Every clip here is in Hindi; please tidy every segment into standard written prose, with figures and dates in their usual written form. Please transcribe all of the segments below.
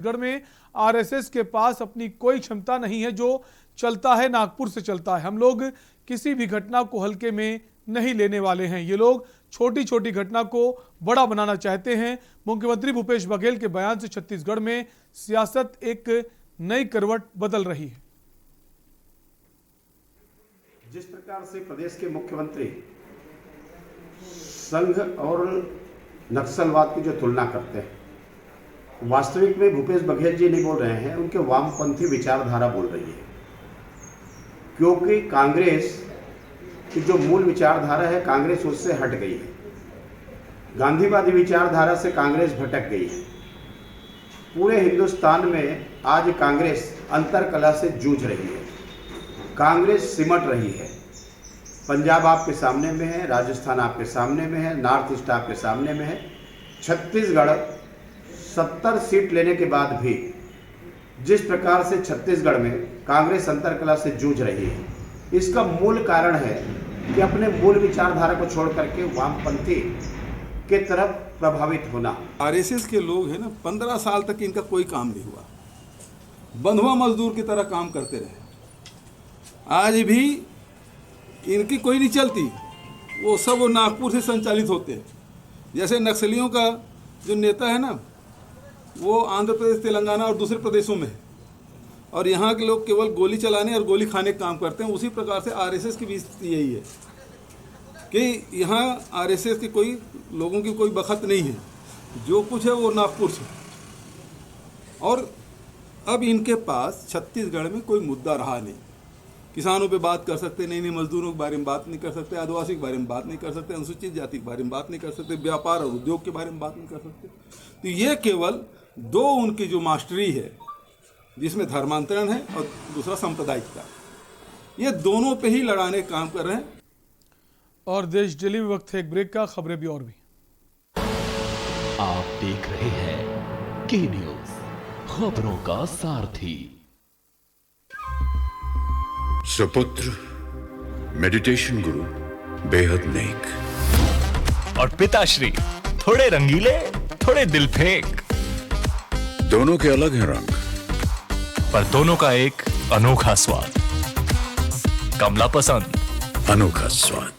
छत्तीसगढ़ में आरएसएस के पास अपनी कोई क्षमता नहीं है। जो चलता है नागपुर से चलता है। हम लोग किसी भी घटना को हल्के में नहीं लेने वाले हैं। ये लोग छोटी छोटी घटना को बड़ा बनाना चाहते हैं। मुख्यमंत्री भूपेश बघेल के बयान से छत्तीसगढ़ में सियासत एक नई करवट बदल रही है। जिस प्रकार से प्रदेश के मुख्यमंत्री संघ और नक्सलवाद की जो तुलना करते हैं, वास्तविक में भूपेश बघेल जी नहीं बोल रहे हैं, उनके वामपंथी विचारधारा बोल रही है। क्योंकि कांग्रेस की जो मूल विचारधारा है, कांग्रेस उससे हट गई है। गांधीवादी विचारधारा से कांग्रेस भटक गई है। पूरे हिंदुस्तान में आज कांग्रेस अंतरकलह से जूझ रही है। कांग्रेस सिमट रही है। पंजाब आपके सामने में है, राजस्थान आपके सामने में है, नॉर्थ ईस्ट आपके सामने में है। छत्तीसगढ़ 70 सीट लेने के बाद भी जिस प्रकार से छत्तीसगढ़ में कांग्रेस अंतरकलह से जूझ रही है, इसका मूल कारण है कि अपने मूल विचारधारा को छोड़ करके वामपंथी के तरफ प्रभावित होना। आरएसएस के लोग हैं ना, 15 साल तक इनका कोई काम नहीं हुआ, बंधुआ मजदूर की तरह काम करते रहे। आज भी इनकी कोई नहीं चलती, वो सब नागपुर से संचालित होते हैं। जैसे नक्सलियों का जो नेता है ना, वो आंध्र प्रदेश, तेलंगाना और दूसरे प्रदेशों में है, और यहाँ के लोग केवल गोली चलाने और गोली खाने का काम करते हैं। उसी प्रकार से आरएसएस की भी स्थिति यही है कि यहाँ आरएसएस के कोई लोगों की कोई बखत नहीं है। जो कुछ है वो नागपुर से। और अब इनके पास छत्तीसगढ़ में कोई मुद्दा रहा नहीं। किसानों पे बात कर सकते नहीं, मजदूरों के बारे में बात नहीं कर सकते, आदिवासी के बारे में बात नहीं कर सकते, अनुसूचित जाति के बारे में बात नहीं कर सकते, व्यापार और उद्योग के बारे में बात नहीं कर सकते। तो ये केवल दो उनकी जो मास्टरी है, जिसमें धर्मांतरण है और दूसरा सांप्रदायिकता, ये दोनों पे ही लड़ाने काम कर रहे हैं। और देश दिल्ली में वक्त है एक ब्रेक का। खबरें भी और भी। आप देख रहे हैं के न्यूज, खबरों का सारथी। सुपुत्र मेडिटेशन गुरु बेहद नेक, और पिताश्री थोड़े रंगीले, थोड़े दिल फेंक। दोनों के अलग हैं रंग, पर दोनों का एक अनोखा स्वाद। कमला पसंद, अनोखा स्वाद।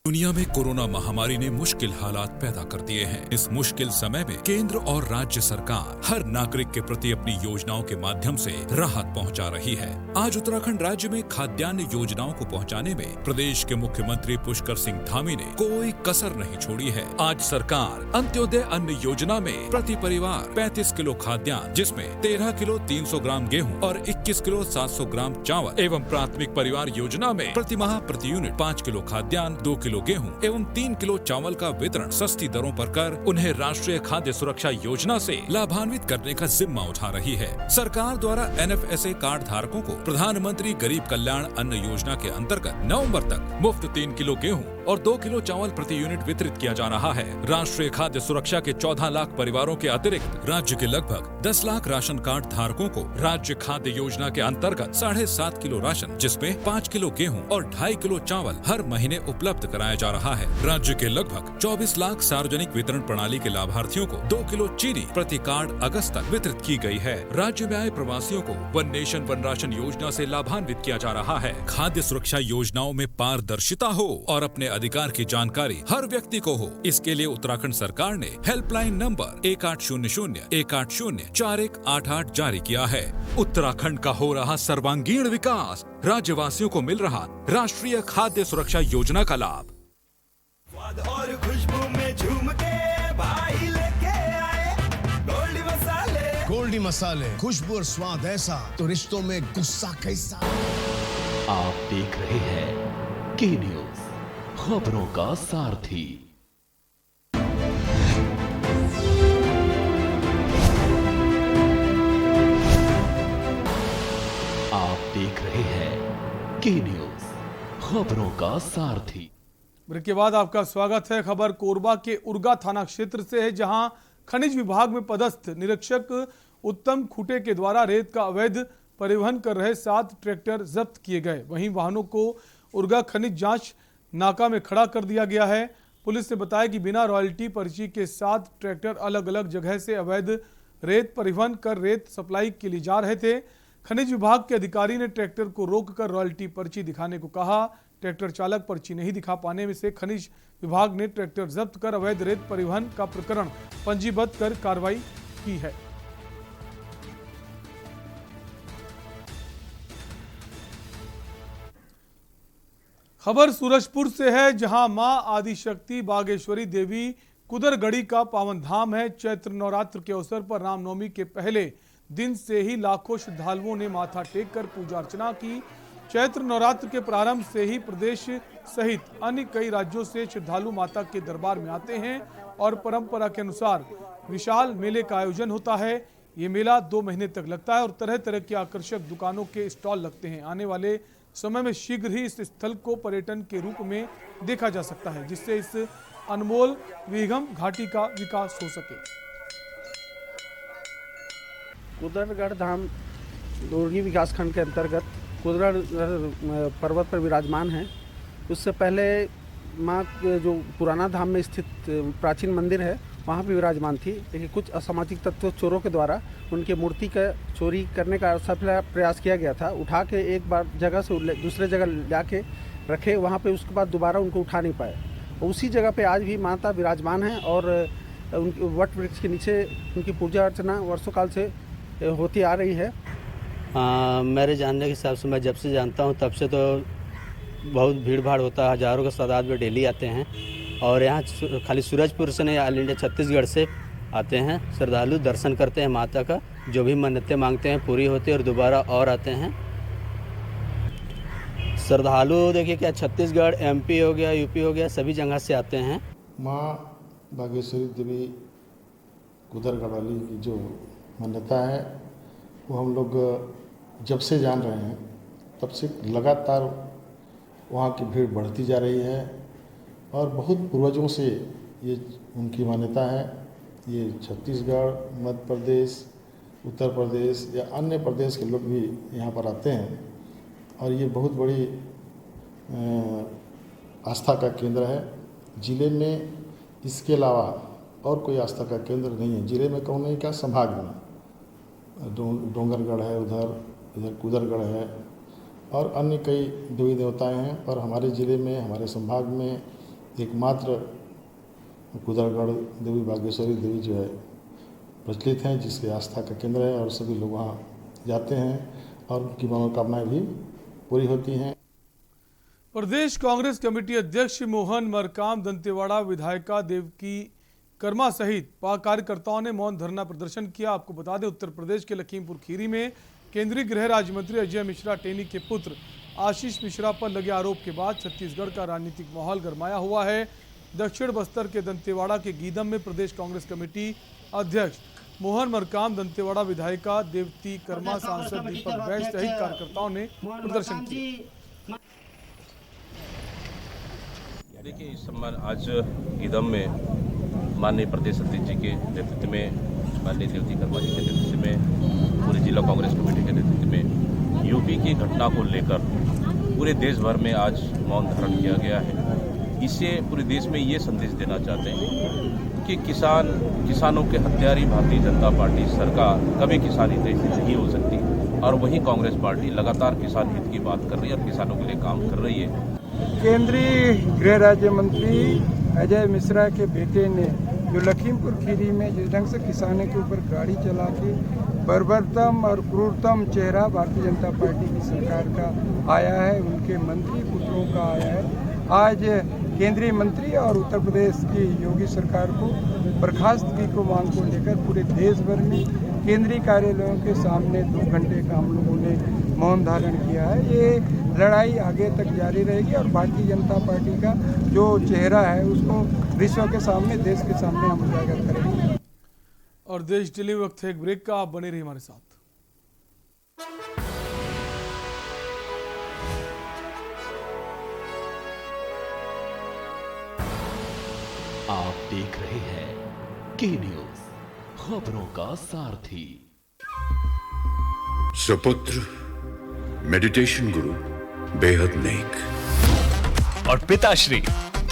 दुनिया में कोरोना महामारी ने मुश्किल हालात पैदा कर दिए हैं। इस मुश्किल समय में केंद्र और राज्य सरकार हर नागरिक के प्रति अपनी योजनाओं के माध्यम से राहत पहुंचा रही है। आज उत्तराखंड राज्य में खाद्यान्न योजनाओं को पहुंचाने में प्रदेश के मुख्यमंत्री पुष्कर सिंह धामी ने कोई कसर नहीं छोड़ी है। आज सरकार अंत्योदय अन्न योजना में प्रति परिवार 35 किलो खाद्यान्न, जिसमें 13 किलो 300 ग्राम गेहूँ और 21 किलो 700 ग्राम चावल, एवं प्राथमिक परिवार योजना में प्रति माह प्रति यूनिट 5 किलो खाद्यान्न, 2 किलो गेहूं एवं 3 किलो चावल का वितरण सस्ती दरों पर कर उन्हें राष्ट्रीय खाद्य सुरक्षा योजना से लाभान्वित करने का जिम्मा उठा रही है। सरकार द्वारा एनएफएसए कार्ड धारकों को प्रधानमंत्री गरीब कल्याण अन्न योजना के अंतर्गत नवंबर तक मुफ्त 3 किलो गेहूं और 2 किलो चावल प्रति यूनिट वितरित किया जा रहा है। राष्ट्रीय खाद्य सुरक्षा के 14 लाख परिवारों के अतिरिक्त राज्य के लगभग 10 लाख राशन कार्ड धारकों को राज्य खाद्य योजना के अंतर्गत 7.5 किलो राशन, जिसमें 5 किलो गेहूं और 2.5 किलो चावल हर महीने उपलब्ध कराया जा रहा है। राज्य के लगभग 24 लाख सार्वजनिक वितरण प्रणाली के लाभार्थियों को 2 किलो चीनी प्रति कार्ड अगस्त तक वितरित की गई है। राज्य में आए प्रवासियों को वन नेशन वन राशन योजना से लाभान्वित किया जा रहा है। खाद्य सुरक्षा योजनाओं में पारदर्शिता हो और अपने अधिकार की जानकारी हर व्यक्ति को हो, इसके लिए उत्तराखंड सरकार ने हेल्पलाइन नंबर 1800-180-4188 जारी किया है। उत्तराखंड का हो रहा सर्वांगीण विकास, राज्यवासियों को मिल रहा राष्ट्रीय खाद्य सुरक्षा योजना का लाभ। और खुशबू में झूम के भाई लेके आए गोल्डी मसाले। गोल्डी मसाले, खुशबू और स्वाद ऐसा तो रिश्तों में गुस्सा कैसा। आप देख रहे हैं के न्यूज, खबरों का सारथी। आप देख रहे हैं के न्यूज, खबरों का सारथी। ब्रेक के बाद आपका स्वागत है। खबर कोरबा के उर्गा थाना क्षेत्र से है, जहां खनिज विभाग में पदस्थ निरीक्षक उत्तम खूटे के द्वारा रेत का अवैध परिवहन कर रहे 7 ट्रैक्टर जब्त किए गए। वहीं वाहनों को उर्गा खनिज जांच नाका में खड़ा कर दिया गया है। पुलिस ने बताया कि बिना रॉयल्टी पर्ची के 7 ट्रैक्टर अलग अलग जगह से अवैध रेत परिवहन कर रेत सप्लाई के लिए जा रहे थे। खनिज विभाग के अधिकारी ने ट्रैक्टर को रोककर रॉयल्टी पर्ची दिखाने को कहा। ट्रैक्टर चालक पर्ची नहीं दिखा पाने में से खनिज विभाग ने ट्रैक्टर जब्त कर अवैध रेत परिवहन का प्रकरण पंजीबद्ध कर कार्रवाई की है। खबर सूरजपुर से है, जहां मां आदिशक्ति बागेश्वरी देवी कुदरगढ़ी का पावन धाम है। चैत्र नवरात्र के अवसर पर रामनवमी के पहले दिन से ही लाखों श्रद्धालुओं ने माथा टेक कर पूजा अर्चना की। चैत्र नवरात्र के प्रारंभ से ही प्रदेश सहित अन्य कई राज्यों से श्रद्धालु माता के दरबार में आते हैं और परंपरा के अनुसार विशाल मेले का आयोजन होता है। ये मेला 2 महीने तक लगता है और तरह तरह की आकर्षक दुकानों के स्टॉल लगते हैं। आने वाले समय में शीघ्र ही इस स्थल को पर्यटन के रूप में देखा जा सकता है, जिससे इस अनमोल विहंगम घाटी का विकास हो सके। कुदरगढ़ धाम दोरही विकासखंड के अंतर्गत कुदरगढ़ पर्वत पर विराजमान है। उससे पहले माँ जो पुराना धाम में स्थित प्राचीन मंदिर है वहाँ भी विराजमान थी, लेकिन कुछ असामाजिक तत्व चोरों के द्वारा उनके मूर्ति का चोरी करने का सफल प्रयास किया गया था। उठा के एक बार जगह से दूसरे जगह ला के रखे, वहाँ पे उसके बाद दोबारा उनको उठा नहीं पाए। उसी जगह पे आज भी माता विराजमान है और उनके वट वृक्ष के नीचे उनकी पूजा अर्चना वर्षों काल से होती आ रही है। मेरे जानने के हिसाब से मैं जब से जानता हूँ तब से तो बहुत भीड़ भाड़ होता है, हज़ारों के तादाद में डेली आते हैं। और यहाँ खाली सूरजपुर से नहीं, ऑल इंडिया छत्तीसगढ़ से आते हैं श्रद्धालु, दर्शन करते हैं माता का, जो भी मन्नतें मांगते हैं पूरी होती है और दोबारा और आते हैं श्रद्धालु। देखिए क्या छत्तीसगढ़, MP हो गया, UP हो गया, सभी जगह से आते हैं। माँ बागेश्वरी देवी कुदरगढ़ वाली की जो मान्यता है वो हम लोग जब से जान रहे हैं तब से लगातार वहाँ की भीड़ बढ़ती जा रही है और बहुत पूर्वजों से ये उनकी मान्यता है। ये छत्तीसगढ़, मध्य प्रदेश, उत्तर प्रदेश या अन्य प्रदेश के लोग भी यहाँ पर आते हैं और ये बहुत बड़ी आस्था का केंद्र है। ज़िले में इसके अलावा और कोई आस्था का केंद्र नहीं है। ज़िले में कहूँ नहीं, क्या संभाग में डोंगरगढ़ है, इधर कुदरगढ़ है और अन्य कई देवी देवताएं हैं, पर हमारे ज़िले में, हमारे संभाग में एकमात्र कुदरगढ़ देवी बागेश्वरी देवी जो है प्रचलित हैं, जिसके आस्था का केंद्र है और सभी लोग वहाँ जाते हैं और उनकी मनोकामनाएं भी पूरी होती हैं। प्रदेश कांग्रेस कमेटी अध्यक्ष मोहन मरकाम, दंतेवाड़ा विधायिका देवकी कर्मा सहित कार्यकर्ताओं ने मौन धरना प्रदर्शन किया। आपको बता दें, उत्तर प्रदेश के लखीमपुर खीरी में केंद्रीय गृह राज्य मंत्री अजय मिश्रा टेनी के पुत्र आशीष मिश्रा पर लगे आरोप के बाद छत्तीसगढ़ का राजनीतिक माहौल गरमाया हुआ है। दक्षिण बस्तर के दंतेवाड़ा के गीदम में प्रदेश कांग्रेस कमेटी अध्यक्ष मोहन मरकाम, दंतेवाड़ा विधायिका देवती कर्मा, सांसद दीपक बैज सहित कार्यकर्ताओं ने प्रदर्शन किया। देखिए, इस समय आज गीदम में माननीय प्रदेश अध्यक्ष जी के नेतृत्व में, माननीय देवती कर्मा जी के नेतृत्व में, पूरे जिला कांग्रेस कमेटी के नेतृत्व में यूपी की घटना को लेकर पूरे देश भर में आज मौन धारण किया गया है। इससे पूरे देश में ये संदेश देना चाहते हैं कि किसानों के हत्यारी भारतीय जनता पार्टी सरकार कभी किसानी देश नहीं हो सकती और वहीं कांग्रेस पार्टी लगातार किसान हित की बात कर रही है और किसानों के लिए काम कर रही है। केंद्रीय गृह राज्य मंत्री अजय मिश्रा के बेटे ने जो लखीमपुर खीरी में जिस ढंग से किसानों के ऊपर गाड़ी चला के बर्बरतम और क्रूरतम चेहरा भारतीय जनता पार्टी की सरकार का आया है, उनके मंत्री पुत्रों का आया है। आज केंद्रीय मंत्री और उत्तर प्रदेश की योगी सरकार को बर्खास्तगी को मांग को लेकर पूरे देश भर में केंद्रीय कार्यालयों के सामने 2 घंटे का हम लोगों ने मौन धारण किया है। ये लड़ाई आगे तक जारी रहेगी और भारतीय जनता पार्टी का जो चेहरा है उसको विश्व के सामने, देश के सामने हम उजागर करेंगे। और देश डिले वक्त है एक ब्रेक का, आप बने रहिए हमारे साथ। आप देख रहे हैं के न्यूज, खबरों का सारथी। सुपुत्र मेडिटेशन गुरु बेहद नेक और पिताश्री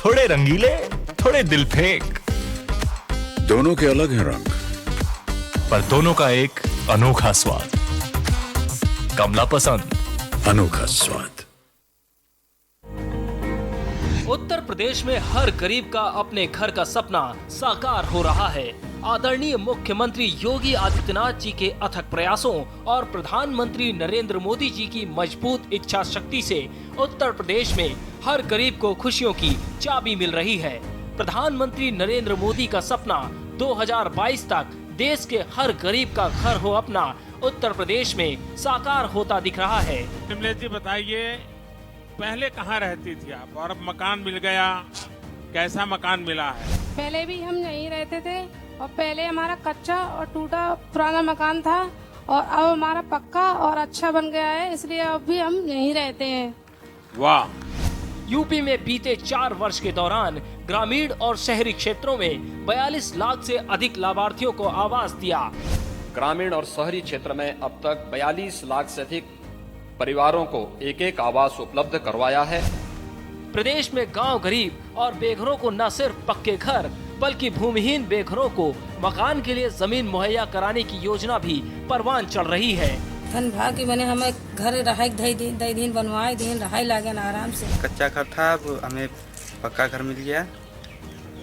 थोड़े रंगीले थोड़े दिल फेंक, दोनों के अलग हैं रंग, पर दोनों का एक अनोखा स्वाद। कमला पसंद, अनोखा स्वाद। उत्तर प्रदेश में हर गरीब का अपने घर का सपना साकार हो रहा है। आदरणीय मुख्यमंत्री योगी आदित्यनाथ जी के अथक प्रयासों और प्रधानमंत्री नरेंद्र मोदी जी की मजबूत इच्छा शक्ति से उत्तर प्रदेश में हर गरीब को खुशियों की चाबी मिल रही है। प्रधानमंत्री नरेंद्र मोदी का सपना 2022 तक देश के हर गरीब का घर हो अपना उत्तर प्रदेश में साकार होता दिख रहा है। शिमलेश जी बताइए, पहले कहाँ रहती थी आप और अब मकान मिल गया, कैसा मकान मिला है? पहले भी हम यहीं रहते थे और पहले हमारा कच्चा और टूटा पुराना मकान था और अब हमारा पक्का और अच्छा बन गया है, इसलिए अब भी हम यहीं रहते हैं। वाह! यूपी में बीते 4 वर्ष के दौरान ग्रामीण और शहरी क्षेत्रों में 42 लाख से अधिक लाभार्थियों को आवास दिया। ग्रामीण और शहरी क्षेत्र में अब तक 42 लाख से अधिक परिवारों को एक आवास उपलब्ध करवाया है। प्रदेश में गांव गरीब और बेघरों को न सिर्फ पक्के घर बल्कि भूमिहीन बेघरों को मकान के लिए जमीन मुहैया कराने की योजना भी परवान चल रही है। धन भाग के बने हमें घर रहाई दई दिन बनवाए दिन रहाई लागे ना आराम से। कच्चा घर था, अब हमें पक्का घर मिल गया।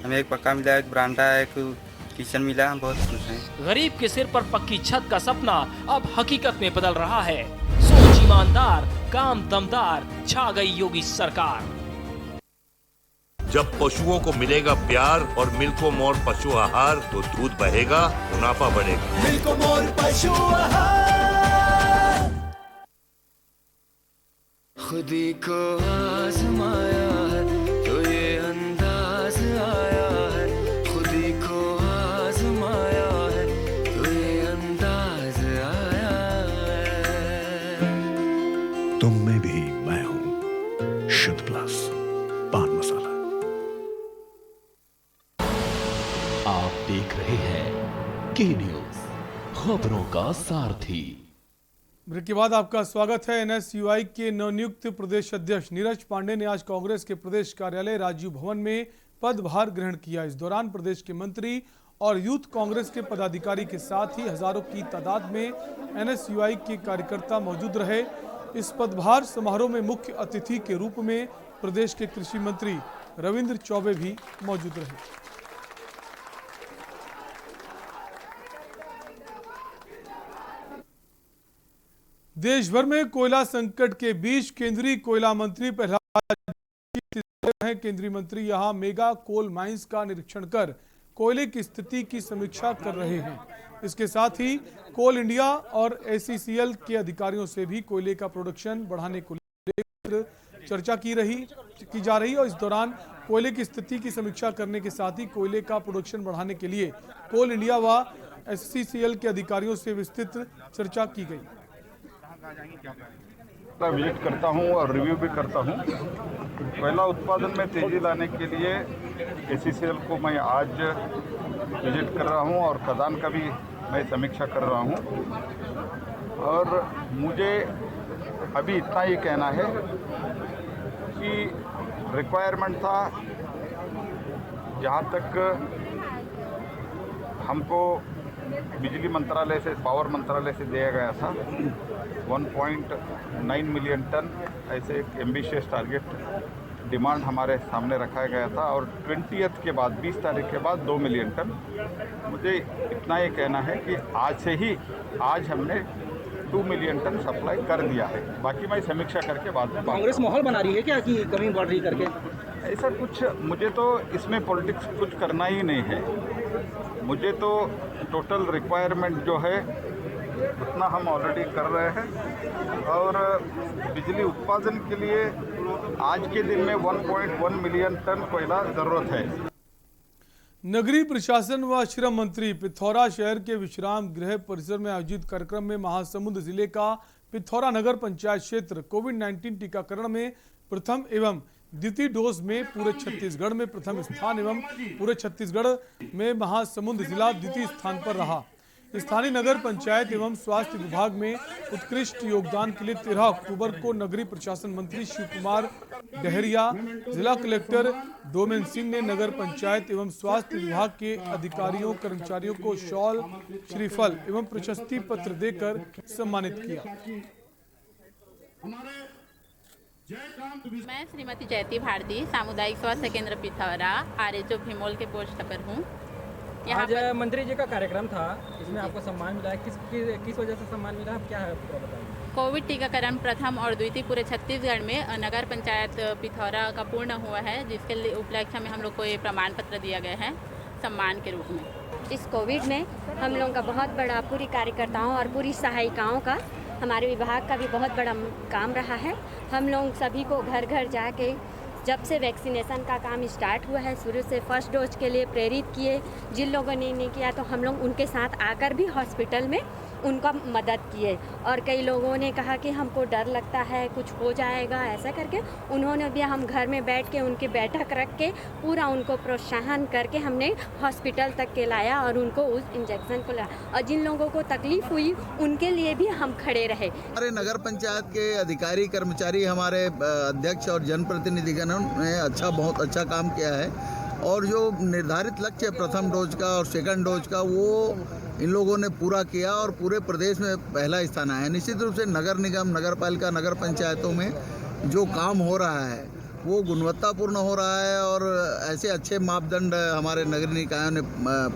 हमें एक पक्का मिला, एक बरामदा, एक किचन मिला। हम बहुत खुश हैं। गरीब के सिर पर पक्की छत का सपना अब हकीकत में बदल रहा है। सोच ईमानदार, काम दमदार, छा गई योगी सरकार। जब पशुओं को मिलेगा प्यार और मिल्को मोर पशु आहार तो दूध बहेगा, मुनाफा बढ़ेगा। मिल्को मोर पशु आहार। खुदी को आजमाया है तो ये अंदाज आया है, खुदी को आजमाया है तो ये अंदाज आया है। तुम में भी मैं हूं, शुद्ध प्लस पान मसाला। आप देख रहे हैं के न्यूज, खबरों का सारथी। ब्रेक के बाद आपका स्वागत है। एनएसयूआई के नवनियुक्त प्रदेश अध्यक्ष नीरज पांडे ने आज कांग्रेस के प्रदेश कार्यालय राजीव भवन में पदभार ग्रहण किया। इस दौरान प्रदेश के मंत्री और यूथ कांग्रेस के पदाधिकारी के साथ ही हजारों की तादाद में एनएसयूआई के कार्यकर्ता मौजूद रहे। इस पदभार समारोह में मुख्य अतिथि के रूप में प्रदेश के कृषि मंत्री रविंद्र चौबे भी मौजूद रहे। देश भर में कोयला संकट के बीच केंद्रीय कोयला मंत्री प्रहलाद हैं। केंद्रीय मंत्री यहां मेगा कोल माइंस का निरीक्षण कर कोयले की स्थिति की समीक्षा कर रहे हैं। इसके साथ ही कोल इंडिया और एसीसीएल के अधिकारियों से भी कोयले का प्रोडक्शन बढ़ाने को लेकर चर्चा की जा रही है और इस दौरान कोयले की स्थिति की समीक्षा करने के साथ ही कोयले का प्रोडक्शन बढ़ाने के लिए कोल इंडिया व एसीसीएल के अधिकारियों से विस्तृत चर्चा की गई। विजिट करता हूं और रिव्यू भी करता हूं। कोयला उत्पादन में तेजी लाने के लिए एसीसीएल को मैं आज विजिट कर रहा हूं और खदान का भी मैं समीक्षा कर रहा हूं। और मुझे अभी इतना ही कहना है कि रिक्वायरमेंट था, जहां तक हमको बिजली मंत्रालय से, पावर मंत्रालय से दिया गया था 1.9 मिलियन टन, ऐसे एक एम्बिशियस टारगेट डिमांड हमारे सामने रखा गया था और 20th के बाद 20 तारीख के बाद 2 मिलियन टन। मुझे इतना ही कहना है कि आज से ही आज हमने 2 मिलियन टन सप्लाई कर दिया है। बाकी मैं समीक्षा करके बाद में कांग्रेस माहौल बना रही है क्या कि कमी बढ़ रही करके? ऐसा कुछ, मुझे तो इसमें पॉलिटिक्स कुछ करना ही नहीं है। मुझे तो टोटल रिक्वायरमेंट जो है उतना हम ऑलरेडी कर रहे हैं और बिजली उत्पादन के लिए आज के दिन में 1.1 मिलियन टन कोयला जरूरत है। नगरीय प्रशासन व श्रम मंत्री पिथौरा शहर के विश्राम गृह परिसर में आयोजित कार्यक्रम में महासमुंद जिले का पिथौरा नगर पंचायत क्षेत्र कोविड-19 टीकाकरण में प्रथम एवं द्वितीय डोज में पूरे छत्तीसगढ़ में प्रथम स्थान एवं पूरे छत्तीसगढ़ में महासमुंद जिला द्वितीय स्थान पर रहा। स्थानीय नगर पंचायत एवं स्वास्थ्य विभाग में उत्कृष्ट योगदान के लिए 13 अक्टूबर को नगरीय प्रशासन मंत्री शिव कुमार डहरिया, जिला कलेक्टर डोमेन सिंह ने नगर पंचायत एवं स्वास्थ्य विभाग के अधिकारियों कर्मचारियों को शॉल, श्रीफल एवं प्रशस्ति पत्र देकर सम्मानित किया। मैं श्रीमती जयती भारती, सामुदायिक स्वास्थ्य केंद्र पिथौरा, आरएचओ भीमोल के पोस्ट पर हूँ। आज मंत्री जी का कार्यक्रम था, इसमें आपको सम्मान मिला है, किस वजह से सम्मान मिला, क्या है आपको बताइए। कोविड टीकाकरण प्रथम और द्वितीय पूरे छत्तीसगढ़ में नगर पंचायत पिथौरा का पूर्ण हुआ है, जिसके उपलक्ष्य में हम लोग को ये प्रमाण पत्र दिया गया है सम्मान के रूप में। इस कोविड में हम लोगों का बहुत बड़ा पूरी कार्यकर्ताओं और पूरी सहायिकाओं का, हमारे विभाग का भी बहुत बड़ा काम रहा है। हम लोग सभी को घर घर जाके जब से वैक्सीनेशन का काम स्टार्ट हुआ है, शुरू से फर्स्ट डोज के लिए प्रेरित किए। जिन लोगों ने नहीं किया तो हम लोग उनके साथ आकर भी हॉस्पिटल में उनका मदद किए। और कई लोगों ने कहा कि हमको डर लगता है कुछ हो जाएगा, ऐसा करके उन्होंने भी हम घर में बैठ के उनकी बैठक रख के पूरा उनको प्रोत्साहन करके हमने हॉस्पिटल तक के लाया और उनको उस इंजेक्शन को लाया। और जिन लोगों को तकलीफ हुई उनके लिए भी हम खड़े रहे। हमारे नगर पंचायत के अधिकारी कर्मचारी, हमारे अध्यक्ष और जनप्रतिनिधिगण ने बहुत अच्छा काम किया है। और जो निर्धारित लक्ष्य है प्रथम डोज का और सेकंड डोज का, वो इन लोगों ने पूरा किया और पूरे प्रदेश में पहला स्थान आया। निश्चित रूप से नगर निगम, नगर पालिका, नगर पंचायतों में जो काम हो रहा है वो गुणवत्तापूर्ण हो रहा है और ऐसे अच्छे मापदंड हमारे नगर निकायों ने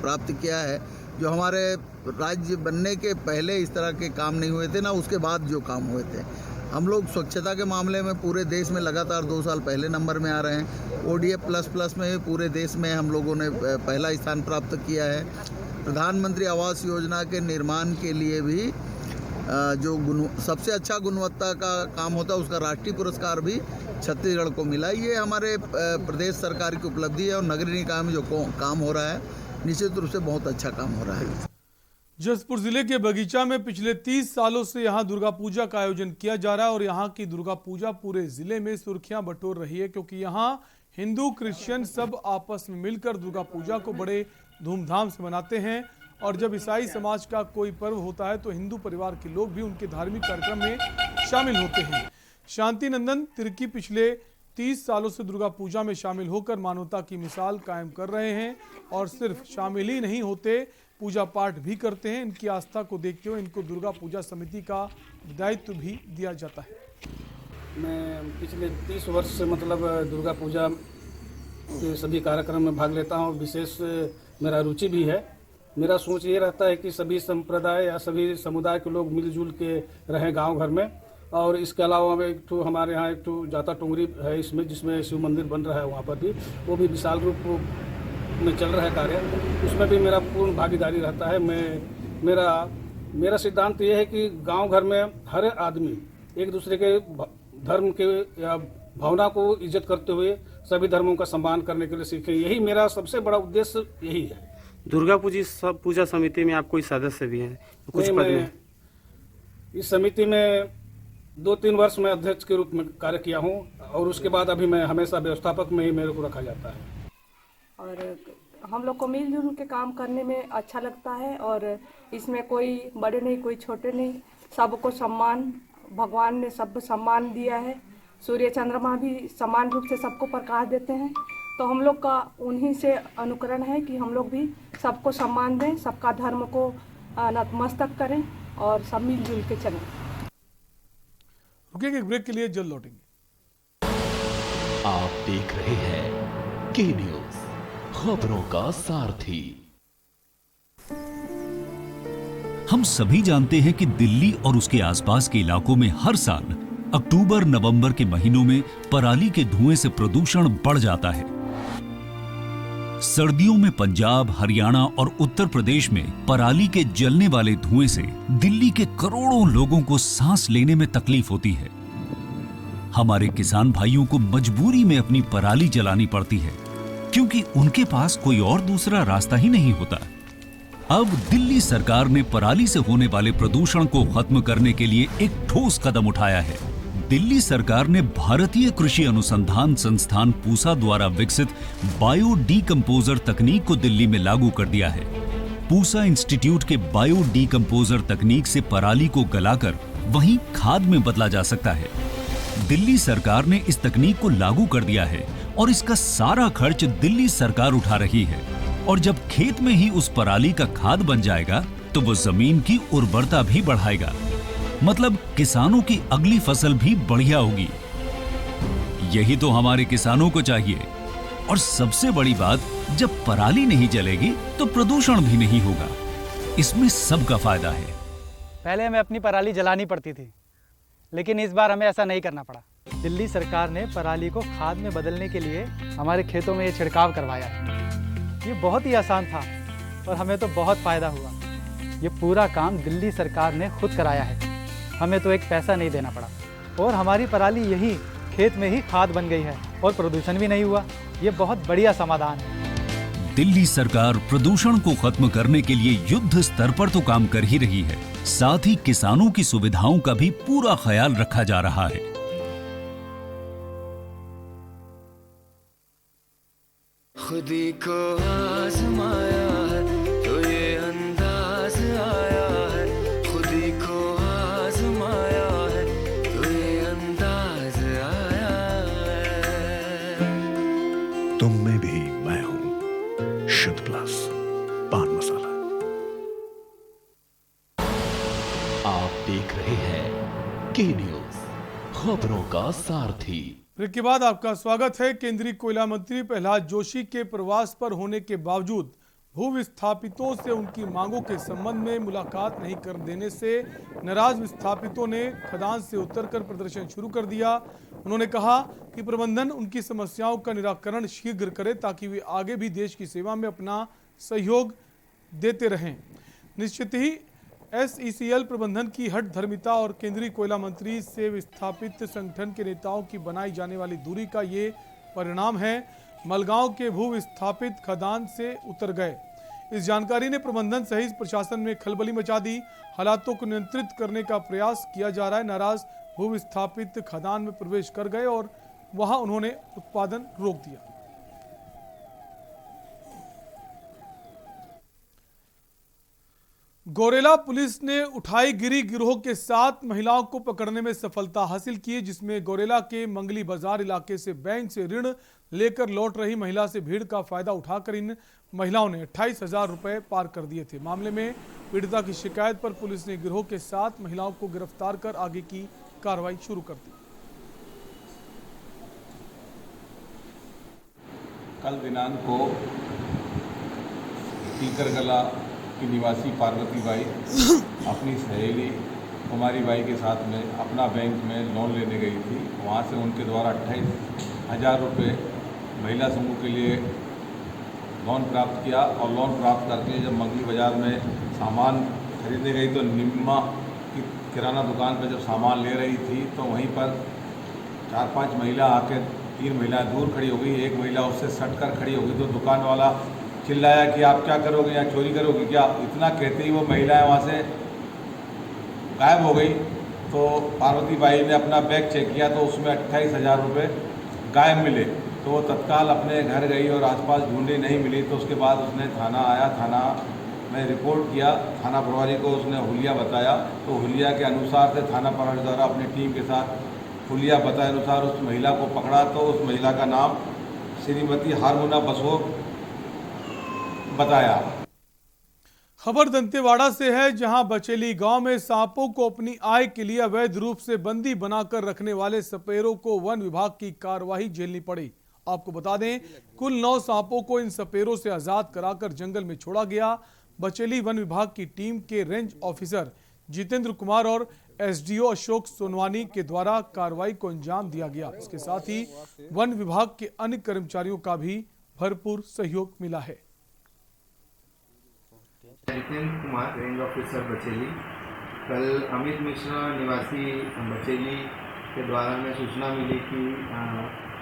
प्राप्त किया है, जो हमारे राज्य बनने के पहले इस तरह के काम नहीं हुए थे, ना उसके बाद जो काम हुए थे। हम लोग स्वच्छता के मामले में पूरे देश में लगातार 2 साल पहले नंबर में आ रहे हैं। ODF++ में पूरे देश में हम लोगों ने पहला स्थान प्राप्त किया है। प्रधानमंत्री आवास योजना के निर्माण के लिए भी जो सबसे अच्छा गुणवत्ता का काम होता है उसका राष्ट्रीय पुरस्कार भी छत्तीसगढ़ को मिला। ये हमारे प्रदेश सरकार की उपलब्धि है और नगरीय निकाय में जो काम हो रहा है निश्चित रूप से बहुत अच्छा काम हो रहा है। जसपुर जिले के बगीचा में पिछले 30 सालों से यहां दुर्गा पूजा का आयोजन किया जा रहा है और यहां की दुर्गा पूजा पूरे जिले में सुर्खियां बटोर रही है, क्योंकि यहां हिंदू क्रिश्चियन सब आपस में मिलकर दुर्गा पूजा को बड़े धूमधाम से मनाते हैं। और जब ईसाई समाज का कोई पर्व होता है तो हिंदू परिवार के लोग भी उनके धार्मिक कार्यक्रम में शामिल होते हैं। शांति नंदन तिर्की पिछले 30 सालों से दुर्गा पूजा में शामिल होकर मानवता की मिसाल कायम कर रहे हैं और सिर्फ शामिल ही नहीं होते, पूजा पाठ भी करते हैं। इनकी आस्था को देखते हुए इनको दुर्गा पूजा समिति का दायित्व भी दिया जाता है। मैं पिछले 30 वर्ष से मतलब दुर्गा पूजा के सभी कार्यक्रम में भाग लेता हूँ। विशेष मेरा रुचि भी है। मेरा सोच ये रहता है कि सभी संप्रदाय या सभी समुदाय के लोग मिलजुल के रहें गांव घर में। और इसके अलावा हमारे यहाँ एक जाता टोंगरी है इसमें, जिसमें शिव मंदिर बन रहा है, वहाँ पर भी वो भी विशाल रूप में चल रहा है कार्य, उसमें भी मेरा पूर्ण भागीदारी रहता है। मेरा सिद्धांत ये है कि गांव घर में हर आदमी एक दूसरे के धर्म के या भावना को इज्जत करते हुए सभी धर्मों का सम्मान करने के लिए सीखें। यही मेरा सबसे बड़ा उद्देश्य यही है। दुर्गा पूजा समिति में आप कोई सदस्य भी हैं? कुछ पद में? इस समिति में 2-3 वर्ष में अध्यक्ष के रूप में कार्य किया हूँ और उसके बाद अभी मैं हमेशा व्यवस्थापक में ही मेरे को रखा जाता है। और हम लोग को मिलजुल के काम करने में अच्छा लगता है और इसमें कोई बड़े नहीं कोई छोटे नहीं, सबको सम्मान, भगवान ने सबको सम्मान दिया है। सूर्य चंद्रमा भी समान रूप से सबको प्रकाश देते हैं, तो हम लोग का उन्हीं से अनुकरण है कि हम लोग भी सबको सम्मान दें, सबका धर्म को नतमस्तक करें और सब मिलजुल के चलें। रुकेंगे ब्रेक के लिए, जल्द लौटेंगे। आप देख रहे हैं के न्यूज़, खबरों का सारथी। हम सभी जानते हैं कि दिल्ली और उसके आसपास के इलाकों में हर साल अक्टूबर नवंबर के महीनों में पराली के धुएं से प्रदूषण बढ़ जाता है। सर्दियों में पंजाब, हरियाणा और उत्तर प्रदेश में पराली के जलने वाले धुएं से दिल्ली के करोड़ों लोगों को सांस लेने में तकलीफ होती है। हमारे किसान भाइयों को मजबूरी में अपनी पराली जलानी पड़ती है, क्योंकि उनके पास कोई और दूसरा रास्ता ही नहीं होता। अब दिल्ली सरकार ने पराली से होने वाले प्रदूषण को खत्म करने के लिए एक ठोस कदम उठाया है। दिल्ली सरकार ने भारतीय कृषि अनुसंधान संस्थान पूसा द्वारा विकसित बायो डीकंपोजर तकनीक को दिल्ली में लागू कर दिया है। पूसा इंस्टीट्यूट के बायो डीकंपोजर तकनीक से पराली को गलाकर वहीं खाद में बदला जा सकता है। दिल्ली सरकार ने इस तकनीक को लागू कर दिया है और इसका सारा खर्च दिल्ली सरकार उठा रही है। और जब खेत में ही उस पराली का खाद बन जाएगा तो वो जमीन की उर्वरता भी बढ़ाएगा, मतलब किसानों की अगली फसल भी बढ़िया होगी। यही तो हमारे किसानों को चाहिए। और सबसे बड़ी बात, जब पराली नहीं जलेगी तो प्रदूषण भी नहीं होगा। इसमें सबका फायदा है। पहले हमें अपनी पराली जलानी पड़ती थी, लेकिन इस बार हमें ऐसा नहीं करना पड़ा। दिल्ली सरकार ने पराली को खाद में बदलने के लिए हमारे खेतों में ये छिड़काव करवाया है। ये बहुत ही आसान था और हमें तो बहुत फायदा हुआ। ये पूरा काम दिल्ली सरकार ने खुद कराया है, हमें तो एक पैसा नहीं देना पड़ा और हमारी पराली यही खेत में ही खाद बन गई है और प्रदूषण भी नहीं हुआ। ये बहुत बढ़िया समाधान है। दिल्ली सरकार प्रदूषण को खत्म करने के लिए युद्ध स्तर पर तो काम कर ही रही है, साथ ही किसानों की सुविधाओं का भी पूरा ख्याल रखा जा रहा है। खुदी को आजमाया है तो ये अंदाज आया है, खुदी को आजमाया है तो ये अंदाज आया है। तुम में भी मैं हूं, शुद्ध प्लस पान मसाला। आप देख रहे हैं के न्यूज, खबरों का सारथी। ब्रेक के बाद आपका स्वागत है। केंद्रीय कोयला मंत्री प्रहलाद जोशी के प्रवास पर होने के बावजूद भू विस्थापितों से उनकी मांगों के संबंध में मुलाकात नहीं कर देने से नाराज विस्थापितों ने खदान से उतरकर प्रदर्शन शुरू कर दिया। उन्होंने कहा कि प्रबंधन उनकी समस्याओं का निराकरण शीघ्र करे ताकि वे आगे भी देश की सेवा में अपना सहयोग देते रहें। निश्चित ही SECL प्रबंधन की हठ धर्मिता और केंद्रीय कोयला मंत्री से विस्थापित संगठन के नेताओं की बनाई जाने वाली दूरी का ये परिणाम है। मलगांव के भू विस्थापित खदान से उतर गए। इस जानकारी ने प्रबंधन सहित प्रशासन में खलबली मचा दी। हालातों को नियंत्रित करने का प्रयास किया जा रहा है। नाराज भू विस्थापित खदान में प्रवेश कर गए और वहां उन्होंने उत्पादन रोक दिया। गोरेला पुलिस ने उठाई गिरी गिरोह के 7 महिलाओं को पकड़ने में सफलता हासिल की, जिसमें गोरेला के मंगली बाजार इलाके से बैंक से ऋण लेकर लौट रही महिला से भीड़ का फायदा उठाकर इन महिलाओं ने 28,000 रुपए पार कर दिए थे। मामले में पीड़िता की शिकायत पर पुलिस ने गिरोह के 7 महिलाओं को गिरफ्तार कर आगे की कार्रवाई शुरू कर दी। कल दिनांक को टीकरगला की निवासी पार्वती बाई अपनी सहेली कुमारी बाई के साथ में अपना बैंक में लोन लेने गई थी। वहाँ से उनके द्वारा 28,000 रुपये महिला समूह के लिए लोन प्राप्त किया और लोन प्राप्त करके जब मंगली बाज़ार में सामान खरीदने गई तो निम्मा की किराना दुकान पर जब सामान ले रही थी तो वहीं पर 4-5 महिला आके 3 महिलाएं दूर खड़ी हो गई। एक महिला उससे सटकर खड़ी हो गई तो दुकान वाला चिल्लाया कि आप क्या करोगे, या चोरी करोगे क्या। इतना कहते ही वो महिलाएं वहाँ से गायब हो गई। तो पार्वती बाई ने अपना बैग चेक किया तो उसमें 28,000 रुपये गायब मिले। तो वो तत्काल अपने घर गई और आसपास ढूंढी, नहीं मिली। तो उसके बाद उसने थाना आया, थाना में रिपोर्ट किया। थाना प्रभारी को उसने हुलिया बताया तो हुलिया के अनुसार से थाना प्रभारी द्वारा अपनी टीम के साथ हुलिया बताए अनुसार उस महिला को पकड़ा। तो उस महिला का नाम श्रीमती हारमुना बसोर बताया। खबर दंतेवाड़ा से है, जहां बचेली गांव में सांपों को अपनी आय के लिए अवैध रूप से बंदी बनाकर रखने वाले सपेरों को वन विभाग की कार्रवाई झेलनी पड़ी। आपको बता दें, कुल 9 सांपों को इन सपेरों से आजाद कराकर जंगल में छोड़ा गया। बचेली वन विभाग की टीम के रेंज ऑफिसर जितेंद्र कुमार और SDO अशोक सोनवानी के द्वारा कार्रवाई को अंजाम दिया गया। इसके साथ ही वन विभाग के अन्य कर्मचारियों का भी भरपूर सहयोग मिला है। Jitendra Kumar, range officer Bacheli. कल अमित मिश्रा निवासी बचेली के द्वारा में सूचना मिली कि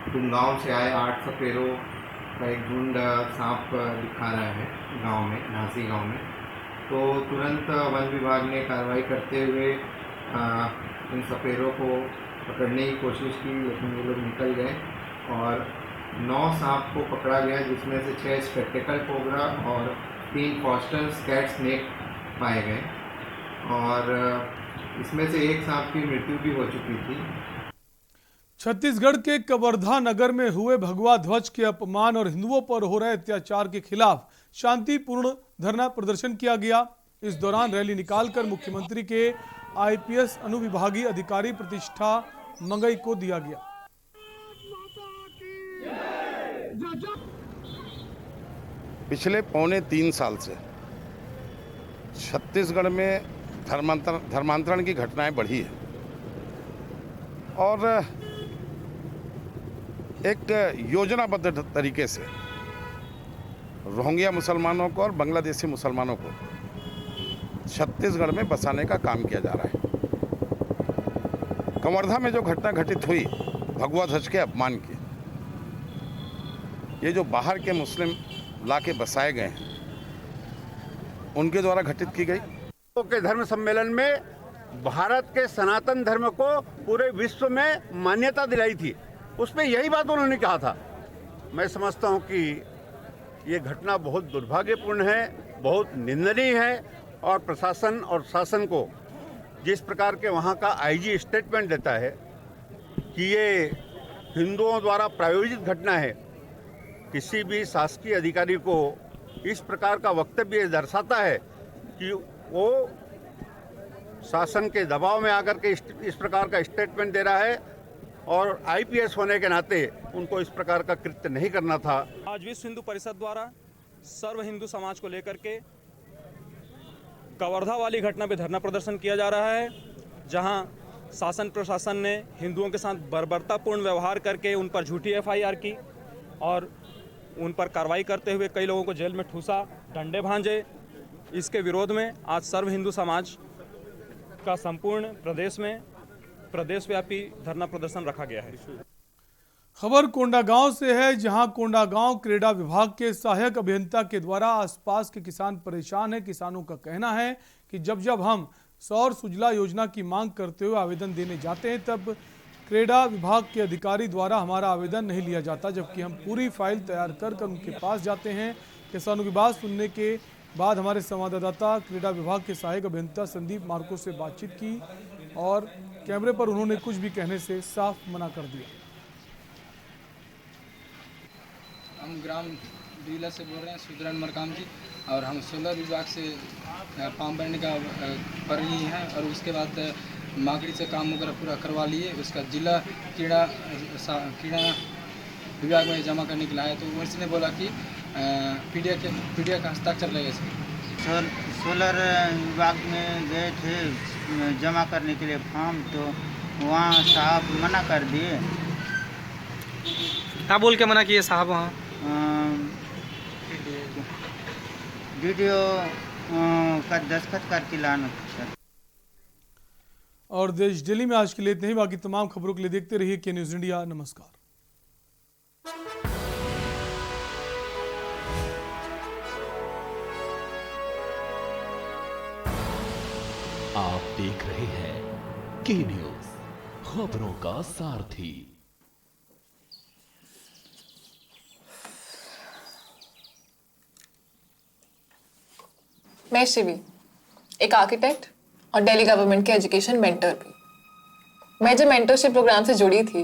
तुमगांव से आए 8 सपेरों का एक झुंड सांप दिखा रहा है गांव में, नासी गांव में। तो तुरंत वन विभाग ने कार्रवाई करते हुए इन सपेरों को पकड़ने की कोशिश की, लेकिन वो लोग निकल गए और 9 सांप को पकड़ा गया, जिसमें से 6 स्पेक्टेकल कोबरा और 3 फॉस्टर्स कैट स्नेक पाए गए और इसमें से एक सांप की मृत्यु भी हो चुकी थी। छत्तीसगढ़ के कवर्धा नगर में हुए भगवा ध्वज के अपमान और हिंदुओं पर हो रहे अत्याचार के खिलाफ शांतिपूर्ण धरना प्रदर्शन किया गया। इस दौरान रैली निकालकर मुख्यमंत्री के आईपीएस अनुविभागीय अधिकारी प्रतिष्ठा मंगई को दिया गया। पिछले 3.25 साल से छत्तीसगढ़ में धर्मांतरण की घटनाएं बढ़ी है और एक योजनाबद्ध तरीके से रोहिंग्या मुसलमानों को और बांग्लादेशी मुसलमानों को छत्तीसगढ़ में बसाने का काम किया जा रहा है। कवर्धा में जो घटना घटित हुई भगवा ध्वज के अपमान की, ये जो बाहर के मुस्लिम लाके बसाए गए हैं उनके द्वारा घटित की गई। के धर्म सम्मेलन में भारत के सनातन धर्म को पूरे विश्व में मान्यता दिलाई थी, उसमें यही बात उन्होंने कहा था। मैं समझता हूं कि ये घटना बहुत दुर्भाग्यपूर्ण है, बहुत निंदनीय है और प्रशासन और शासन को जिस प्रकार के वहाँ का आईजी स्टेटमेंट देता है कि ये हिंदुओं द्वारा प्रायोजित घटना है, किसी भी शासकीय अधिकारी को इस प्रकार का वक्तव्य दर्शाता है कि वो शासन के दबाव में आकर के इस प्रकार का स्टेटमेंट दे रहा है और आईपीएस होने के नाते उनको इस प्रकार का कृत्य नहीं करना था। आज विश्व हिंदू परिषद द्वारा सर्व हिंदू समाज को लेकर के कवर्धा वाली घटना पे धरना प्रदर्शन किया जा रहा है, जहां शासन प्रशासन ने हिंदुओं के साथ बर्बरतापूर्ण व्यवहार करके उन पर झूठी एफआईआर की और उन पर कार्रवाई करते हुए कई लोगों को जेल में ठूसा, डंडे भांजे। इसके विरोध में आज सर्व हिंदू समाज का संपूर्ण प्रदेशव्यापी धरना प्रदर्शन रखा गया है। खबर कोंडागांव से है, जहां कोंडागांव क्रीड़ा विभाग के सहायक अभियंता के द्वारा आसपास के किसान परेशान हैं। किसानों का कहना है कि जब हम सौर सुजला योजना की मांग करते हुए आवेदन देने जाते हैं तब क्रीड़ा विभाग के अधिकारी द्वारा हमारा आवेदन नहीं लिया जाता, जबकि हम पूरी फाइल तैयार कर उनके पास जाते हैं। किसानों की बात सुनने के बाद हमारे संवाददाता क्रीड़ा विभाग के सहायक अभियंता संदीप मार्को से बातचीत की और कैमरे पर उन्होंने कुछ भी कहने से साफ मना कर दिया। हम ग्राम डीलर से बोल रहे हैं, सुदरन मरकाम जी, और हम सोलर विभाग से फॉर्म भरने का भर लिए हैं और उसके बाद माकड़ी से काम वगैरह पूरा करवा लिए। उसका जिला क्रीड़ा विभाग में जमा करने के लिए आया, तो उसी ने बोला कि पीडिया का हस्ताक्षर लगेगा। सोलर विभाग में गए थे जमा करने के लिए फॉर्म, तो वहाँ साहब मना कर दिए। क्या बोल के मना किए साहब? वहाँ वीडियो का दस्तखत करके लाना। और देश दिल्ली में आज के लिए इतना ही। बाकी तमाम खबरों के लिए देखते रहिए के न्यूज़ इंडिया। नमस्कार। आप देख रहे हैं के न्यूज़, खबरों का सारथी। मैं शिवी, एक आर्किटेक्ट और दिल्ली गवर्नमेंट के एजुकेशन मेंटर भी। मैं जब मेंटरशिप प्रोग्राम से जुड़ी थी